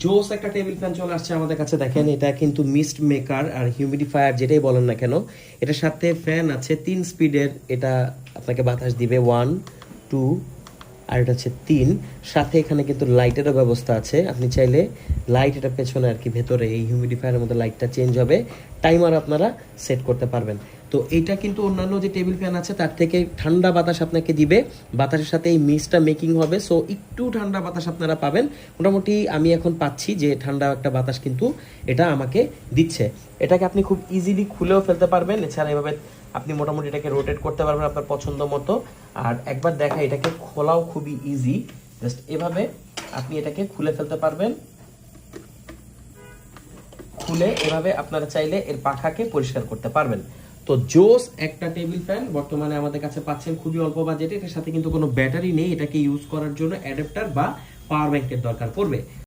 জোস একটা table fan চলে আসছে আমাদের কাছে। দেখেন এটা কিন্তু মিস্ট মেকার আর হিউমিডিফায়ার যেটাই বলেন না কেন, এটার সাথে ফ্যান আছে 3 স্পিডের। এটা আপনাকে বাতাস দিবে 1 2, আর এটা হচ্ছে 3। সাথে এখানে কিন্তু লাইটেরও ব্যবস্থা আছে, আপনি চাইলে লাইট এটা পেছনে আর কি ভেতরে এই হিউমিডিফায়ারের মধ্যে লাইটটা চেঞ্জ হবে, টাইমার আপনারা সেট করতে পারবেন। তো এইটা কিন্তু অন্যান্য যে টেবিল ফ্যান আছে তার থেকে ঠান্ডা বাতাস আপনাকে দিবে, বাতাসের সাথে এই মিস্টটা মেকিং হবে, সো একটু ঠান্ডা বাতাস আপনারা পাবেন। মোটামুটি আমি এখন পাচ্ছি যে ঠান্ডা একটা বাতাস কিন্তু এটা আমাকে দিচ্ছে। এটাকে আপনি খুব ইজিলি খুলেও ফেলতে পারবেন, এছাড়া এভাবে আপনি মোটামুটি এটাকে রোটেট করতে পারবেন আপনার পছন্দ মতো। আর একবার দেখা, এটাকে খোলাও খুবই ইজি, জাস্ট এভাবে আপনি এটাকে খুলে ফেলতে পারবেন। খুলে এভাবে আপনারা চাইলে এর পাখাকে পরিষ্কার করতে পারবেন। তো জোস একটা টেবিল ফ্যান বর্তমানে আমাদের কাছে পাচ্ছেন খুবই অল্প বাজেটে। এটার সাথে কিন্তু কোনো ব্যাটারি নেই, এটাকে ইউজ করার জন্য অ্যাডাপ্টার বা পাওয়ার ব্যাংকের দরকার পড়বে।